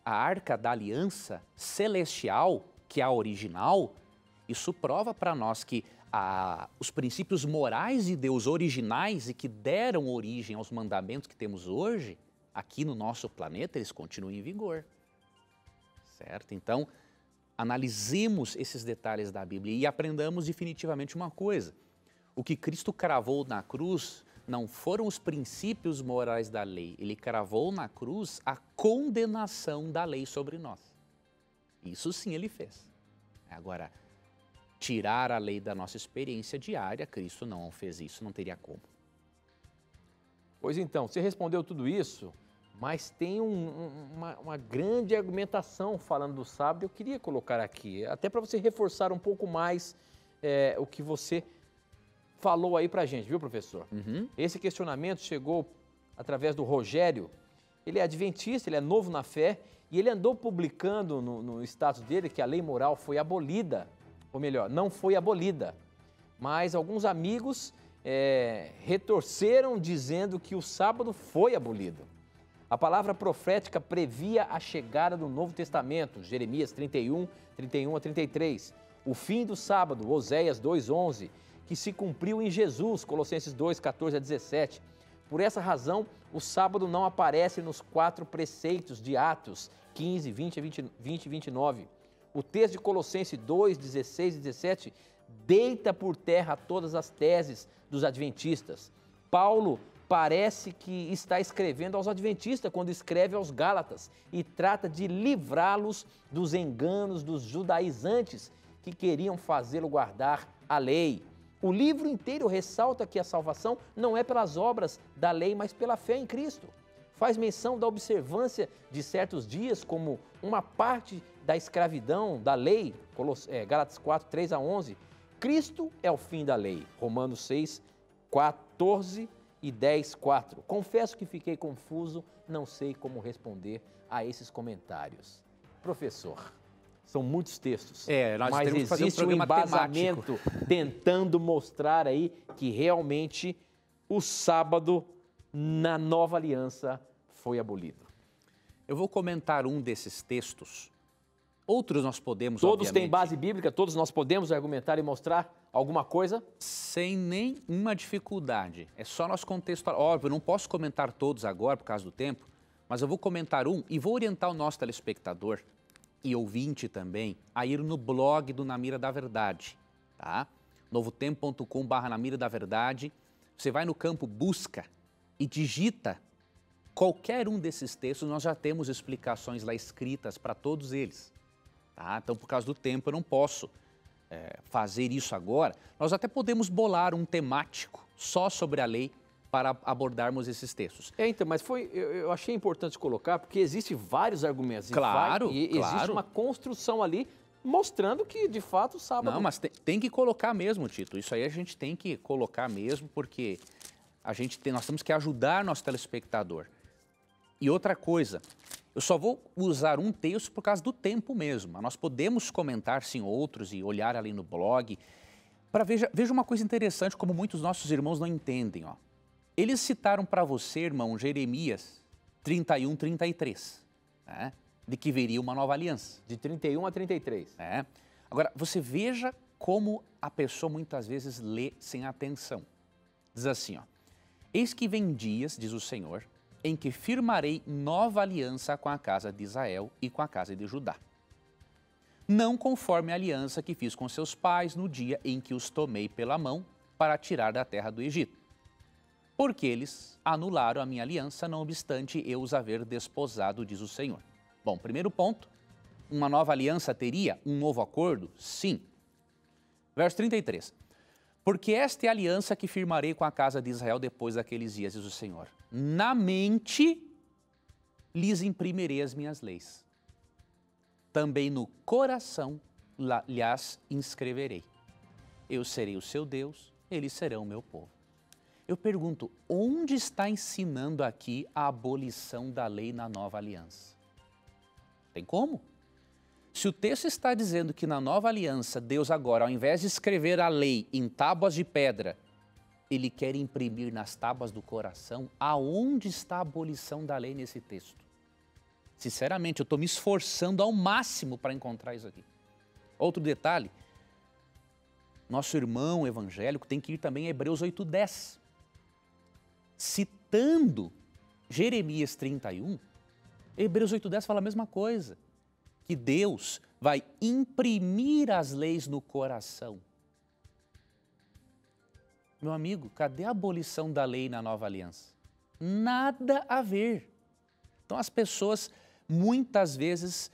a arca da aliança celestial, que é a original, isso prova para nós que os princípios morais de Deus originais e que deram origem aos mandamentos que temos hoje, aqui no nosso planeta, eles continuam em vigor. Certo? Então, analisemos esses detalhes da Bíblia e aprendamos definitivamente uma coisa. O que Cristo cravou na cruz não foram os princípios morais da lei. Ele cravou na cruz a condenação da lei sobre nós. Isso sim ele fez. Agora, tirar a lei da nossa experiência diária, Cristo não fez isso, não teria como. Pois então, você respondeu tudo isso, mas tem uma grande argumentação falando do sábado, eu queria colocar aqui, até para você reforçar um pouco mais o que você falou aí pra gente, viu, professor? Uhum. Esse questionamento chegou através do Rogério, ele é adventista, ele é novo na fé, e ele andou publicando no status dele que a lei moral foi abolida, ou melhor, não foi abolida, mas alguns amigos retorceram dizendo que o sábado foi abolido. A palavra profética previa a chegada do Novo Testamento, Jeremias 31, 31 a 33, o fim do sábado, Oséias 2:11, que se cumpriu em Jesus, Colossenses 2, 14 a 17. Por essa razão, o sábado não aparece nos 4 preceitos de Atos 15, 20 e 29. O texto de Colossenses 2, 16 e 17 deita por terra todas as teses dos adventistas. Paulo parece que está escrevendo aos adventistas quando escreve aos Gálatas e trata de livrá-los dos enganos dos judaizantes que queriam fazê-lo guardar a lei. O livro inteiro ressalta que a salvação não é pelas obras da lei, mas pela fé em Cristo. Faz menção da observância de certos dias como uma parte da escravidão da lei, Gálatas 4, 3 a 11. Cristo é o fim da lei, Romanos 6, 14 e 10, 4. Confesso que fiquei confuso, não sei como responder a esses comentários. Professor, são muitos textos, mas existe um embasamento tentando mostrar aí que realmente o sábado na nova aliança foi abolido. Eu vou comentar um desses textos. Outros nós podemos, todos obviamente, têm base bíblica, todos nós podemos argumentar e mostrar alguma coisa? Sem nenhuma dificuldade. É só nós contextualizar. Óbvio, eu não posso comentar todos agora por causa do tempo, mas eu vou comentar um e vou orientar o nosso telespectador e ouvinte também a ir no blog do Na Mira da Verdade, tá? novotempo.com/Na Mira da Verdade. Você vai no campo busca e digita qualquer um desses textos, nós já temos explicações lá escritas para todos eles. Tá? Então, por causa do tempo, eu não posso fazer isso agora. Nós até podemos bolar um temático só sobre a lei para abordarmos esses textos. Então, mas eu achei importante colocar, porque existem vários argumentos. Claro, existe uma construção ali mostrando que, de fato, o sábado... Não, mas tem que colocar mesmo, Tito. Isso aí a gente tem que colocar mesmo, porque nós temos que ajudar nosso telespectador. E outra coisa, eu só vou usar um texto por causa do tempo mesmo. Mas nós podemos comentar, sim, outros e olhar ali no blog. Veja uma coisa interessante, como muitos nossos irmãos não entendem. Ó. Eles citaram para você, irmão, Jeremias 31, 33, né? De que viria uma nova aliança. De 31 a 33. Agora, você veja como a pessoa muitas vezes lê sem atenção. Diz assim, ó, eis que vem dias, diz o Senhor, em que firmarei nova aliança com a casa de Israel e com a casa de Judá. Não conforme a aliança que fiz com seus pais no dia em que os tomei pela mão para tirar da terra do Egito. Porque eles anularam a minha aliança, não obstante eu os haver desposado, diz o Senhor. Bom, primeiro ponto, uma nova aliança teria um novo acordo? Sim. Verso 33. Porque esta é a aliança que firmarei com a casa de Israel depois daqueles dias, diz o Senhor. Na mente lhes imprimirei as minhas leis. Também no coração lhes inscreverei. Eu serei o seu Deus, eles serão o meu povo. Eu pergunto, onde está ensinando aqui a abolição da lei na nova aliança? Tem como? Se o texto está dizendo que na nova aliança, Deus agora, ao invés de escrever a lei em tábuas de pedra, Ele quer imprimir nas tábuas do coração, aonde está a abolição da lei nesse texto? Sinceramente, eu estou me esforçando ao máximo para encontrar isso aqui. Outro detalhe, nosso irmão evangélico tem que ir também a Hebreus 8:10. Citando Jeremias 31, Hebreus 8:10 fala a mesma coisa, que Deus vai imprimir as leis no coração. Meu amigo, cadê a abolição da lei na nova aliança? Nada a ver. Então as pessoas muitas vezes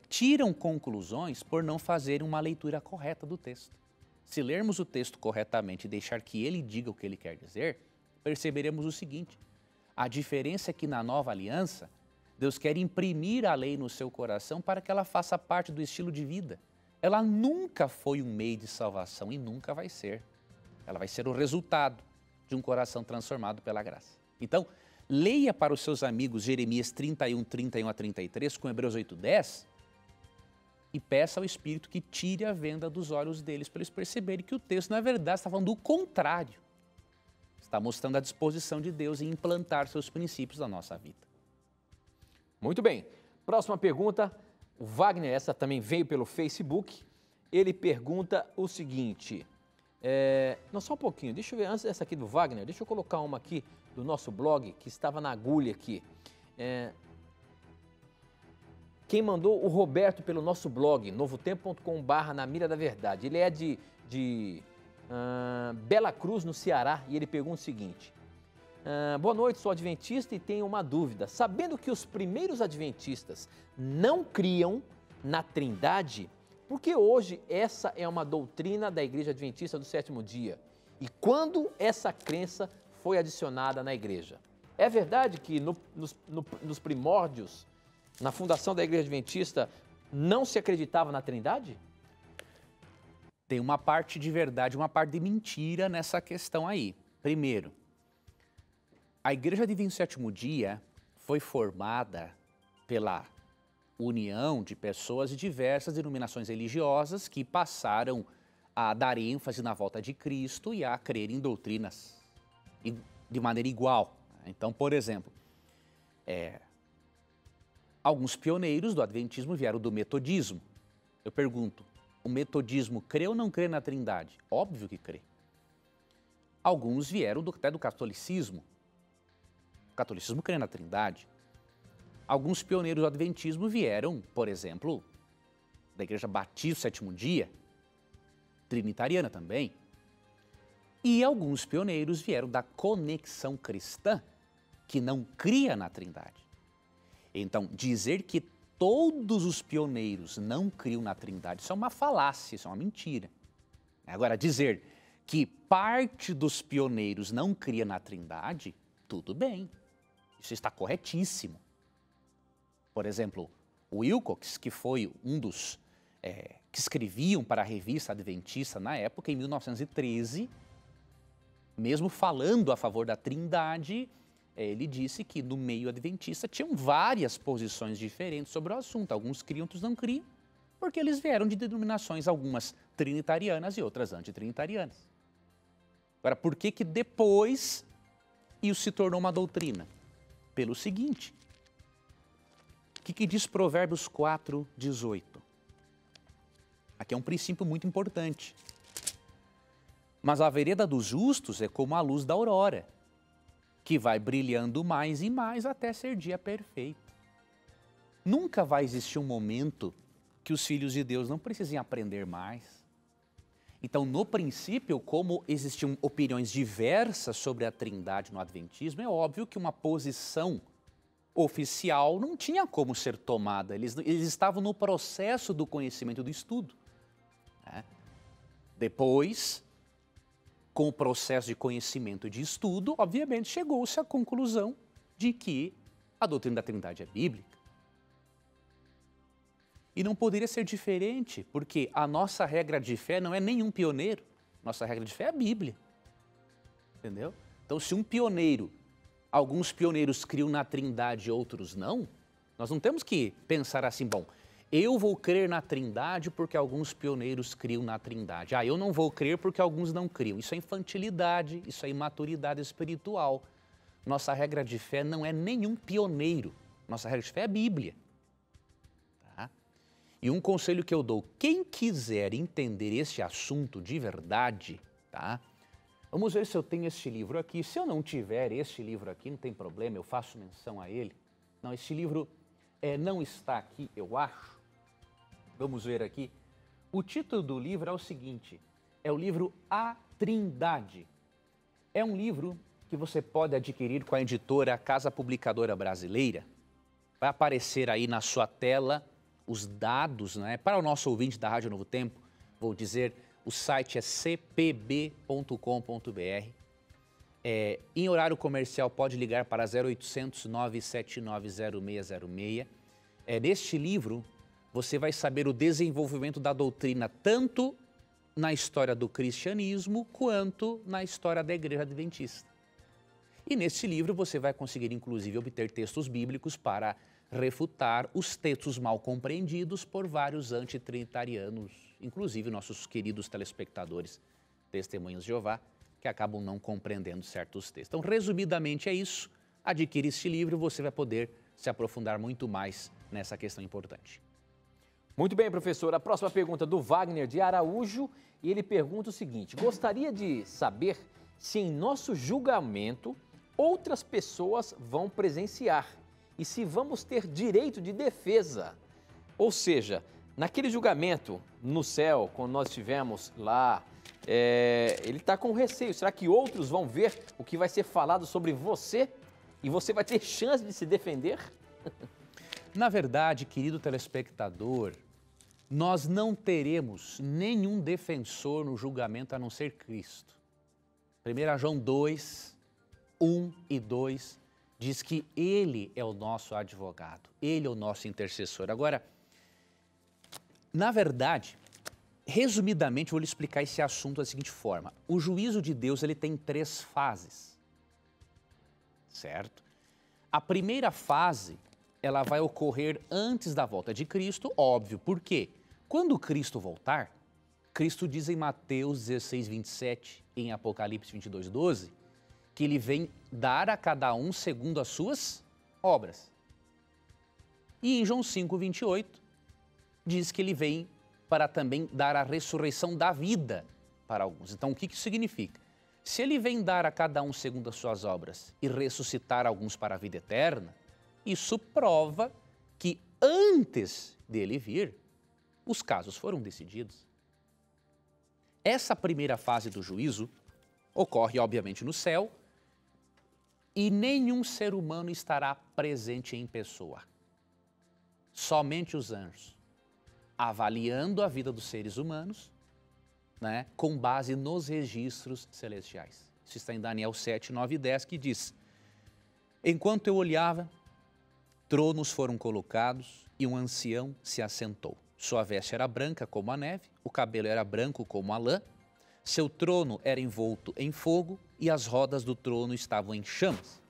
tiram conclusões por não fazerem uma leitura correta do texto. Se lermos o texto corretamente e deixar que ele diga o que ele quer dizer, perceberemos o seguinte, a diferença é que na nova aliança, Deus quer imprimir a lei no seu coração para que ela faça parte do estilo de vida. Ela nunca foi um meio de salvação e nunca vai ser. Ela vai ser o resultado de um coração transformado pela graça. Então, leia para os seus amigos Jeremias 31, 31 a 33 com Hebreus 8:10 e peça ao Espírito que tire a venda dos olhos deles para eles perceberem que o texto, na verdade, está falando do contrário. Está mostrando a disposição de Deus em implantar seus princípios na nossa vida. Muito bem. Próxima pergunta, o Wagner, essa também veio pelo Facebook. Ele pergunta o seguinte, não, só um pouquinho, deixa eu ver, antes dessa aqui do Wagner, deixa eu colocar uma aqui do nosso blog, que estava na agulha aqui. Quem mandou o Roberto pelo nosso blog, novotempo.com/Na Mira da Verdade. Ele é de de Bela Cruz, no Ceará, e ele pergunta o seguinte: boa noite, sou adventista e tenho uma dúvida. Sabendo que os primeiros adventistas não criam na Trindade, por que hoje essa é uma doutrina da Igreja Adventista do Sétimo Dia? E quando essa crença foi adicionada na igreja? É verdade que nos primórdios, na fundação da Igreja Adventista, não se acreditava na Trindade? Tem uma parte de verdade, uma parte de mentira nessa questão aí. Primeiro, a Igreja Adventista do Sétimo Dia foi formada pela união de pessoas de diversas denominações religiosas que passaram a dar ênfase na volta de Cristo e a crer em doutrinas de maneira igual. Então, por exemplo, alguns pioneiros do Adventismo vieram do metodismo. Eu pergunto, o metodismo crê ou não crê na Trindade? Óbvio que crê. Alguns vieram até do catolicismo. O catolicismo crê na Trindade. Alguns pioneiros do Adventismo vieram, por exemplo, da Igreja Batista do Sétimo Dia, trinitariana também. E alguns pioneiros vieram da Conexão Cristã, que não cria na Trindade. Então, dizer que todos os pioneiros não criam na Trindade, isso é uma falácia, isso é uma mentira. Agora, dizer que parte dos pioneiros não cria na Trindade, tudo bem, isso está corretíssimo. Por exemplo, o Wilcox, que foi um dos que escreviam para a revista Adventista na época, em 1913, mesmo falando a favor da Trindade, ele disse que no meio adventista tinham várias posições diferentes sobre o assunto. Alguns criam, outros não criam, porque eles vieram de denominações, algumas trinitarianas e outras antitrinitarianas. Agora, por que que depois isso se tornou uma doutrina? Pelo seguinte, o que diz Provérbios 4:18? Aqui é um princípio muito importante. Mas a vereda dos justos é como a luz da aurora, que vai brilhando mais e mais até ser dia perfeito. Nunca vai existir um momento que os filhos de Deus não precisem aprender mais. Então, no princípio, como existiam opiniões diversas sobre a Trindade no Adventismo, é óbvio que uma posição oficial não tinha como ser tomada. Eles estavam no processo do conhecimento do estudo. Depois, com o processo de conhecimento e de estudo, obviamente chegou-se à conclusão de que a doutrina da Trindade é bíblica. E não poderia ser diferente, porque a nossa regra de fé não é nenhum pioneiro, nossa regra de fé é a Bíblia. Entendeu? Então, se um pioneiro, alguns pioneiros criam na Trindade e outros não, nós não temos que pensar assim, bom, eu vou crer na Trindade porque alguns pioneiros criam na Trindade. Eu não vou crer porque alguns não criam. Isso é infantilidade, isso é imaturidade espiritual. Nossa regra de fé não é nenhum pioneiro. Nossa regra de fé é a Bíblia. Tá? E um conselho que eu dou, quem quiser entender este assunto de verdade, tá? Vamos ver se eu tenho este livro aqui. Se eu não tiver este livro aqui, não tem problema, eu faço menção a ele. Não, este livro não está aqui, eu acho. Vamos ver aqui. O título do livro é o seguinte, é o livro A Trindade. É um livro que você pode adquirir com a editora Casa Publicadora Brasileira. Vai aparecer aí na sua tela os dados, né? Para o nosso ouvinte da Rádio Novo Tempo, vou dizer, o site é cpb.com.br. Em horário comercial pode ligar para 0800 979 0606. Neste livro, você vai saber o desenvolvimento da doutrina tanto na história do cristianismo quanto na história da Igreja Adventista. E nesse livro você vai conseguir, inclusive, obter textos bíblicos para refutar os textos mal compreendidos por vários antitrinitarianos, inclusive nossos queridos telespectadores, Testemunhas de Jeová, que acabam não compreendendo certos textos. Então, resumidamente é isso. Adquire este livro, você vai poder se aprofundar muito mais nessa questão importante. Muito bem, professor. A próxima pergunta do Wagner de Araújo, e ele pergunta o seguinte: gostaria de saber se em nosso julgamento outras pessoas vão presenciar e se vamos ter direito de defesa. Ou seja, naquele julgamento no céu, quando nós estivermos lá ele está com receio. Será que outros vão ver o que vai ser falado sobre você e você vai ter chance de se defender? Na verdade, querido telespectador, nós não teremos nenhum defensor no julgamento a não ser Cristo. 1 João 2, 1 e 2 diz que Ele é o nosso advogado, Ele é o nosso intercessor. Agora, na verdade, resumidamente, vou lhe explicar esse assunto da seguinte forma. O juízo de Deus ele tem 3 fases, certo? A primeira fase, ela vai ocorrer antes da volta de Cristo, óbvio. Por quê? Quando Cristo voltar, Cristo diz em Mateus 16, 27, em Apocalipse 22, 12, que Ele vem dar a cada um segundo as suas obras. E em João 5, 28, diz que Ele vem para também dar a ressurreição da vida para alguns. Então, o que isso significa? Se Ele vem dar a cada um segundo as suas obras e ressuscitar alguns para a vida eterna, isso prova que antes dele vir, os casos foram decididos. Essa primeira fase do juízo ocorre, obviamente, no céu e nenhum ser humano estará presente em pessoa. Somente os anjos, avaliando a vida dos seres humanos, né, com base nos registros celestiais. Isso está em Daniel 7, 9 e 10, que diz: enquanto eu olhava, tronos foram colocados e um ancião se assentou. Sua veste era branca como a neve, o cabelo era branco como a lã, seu trono era envolto em fogo e as rodas do trono estavam em chamas.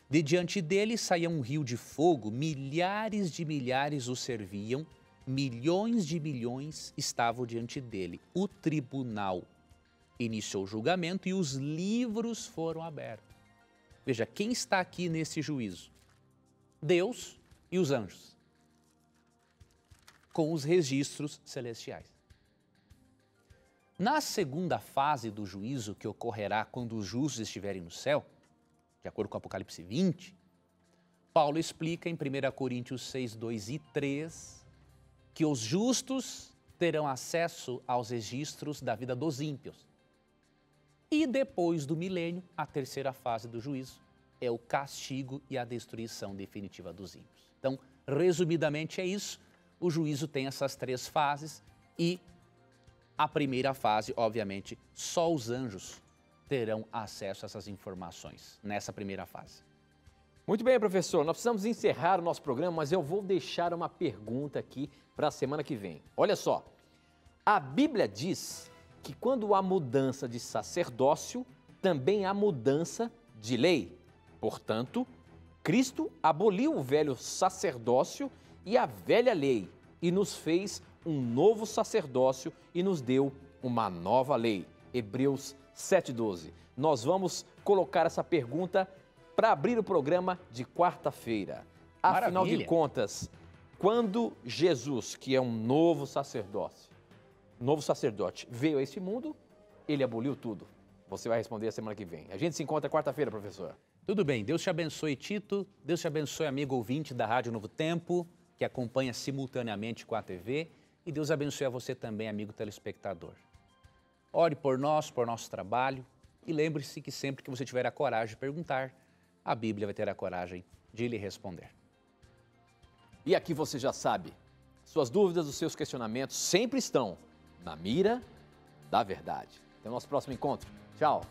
De diante dele saía um rio de fogo, milhares de milhares o serviam, milhões de milhões estavam diante dele. O tribunal iniciou o julgamento e os livros foram abertos. Veja, quem está aqui nesse juízo? Deus e os anjos, com os registros celestiais. Na segunda fase do juízo, que ocorrerá quando os justos estiverem no céu, de acordo com Apocalipse 20, Paulo explica em 1 Coríntios 6, 2 e 3, que os justos terão acesso aos registros da vida dos ímpios. E depois do milênio, a terceira fase do juízo é o castigo e a destruição definitiva dos ímpios. Então, resumidamente é isso. O juízo tem essas 3 fases e a primeira fase, obviamente, só os anjos terão acesso a essas informações nessa primeira fase. Muito bem, professor. Nós precisamos encerrar o nosso programa, mas eu vou deixar uma pergunta aqui para a semana que vem. Olha só, a Bíblia diz que quando há mudança de sacerdócio, também há mudança de lei. Portanto, Cristo aboliu o velho sacerdócio e a velha lei e nos fez um novo sacerdócio e nos deu uma nova lei. Hebreus 7,12. Nós vamos colocar essa pergunta para abrir o programa de quarta-feira. Afinal de contas, quando Jesus, que é um novo sacerdote, veio a esse mundo, ele aboliu tudo. Você vai responder a semana que vem. A gente se encontra quarta-feira, professor. Tudo bem. Deus te abençoe, Tito. Deus te abençoe, amigo ouvinte da Rádio Novo Tempo, que acompanha simultaneamente com a TV. E Deus abençoe a você também, amigo telespectador. Ore por nós, por nosso trabalho. E lembre-se que sempre que você tiver a coragem de perguntar, a Bíblia vai ter a coragem de lhe responder. E aqui você já sabe, suas dúvidas, os seus questionamentos sempre estão na mira da verdade. Até o nosso próximo encontro. Tchau!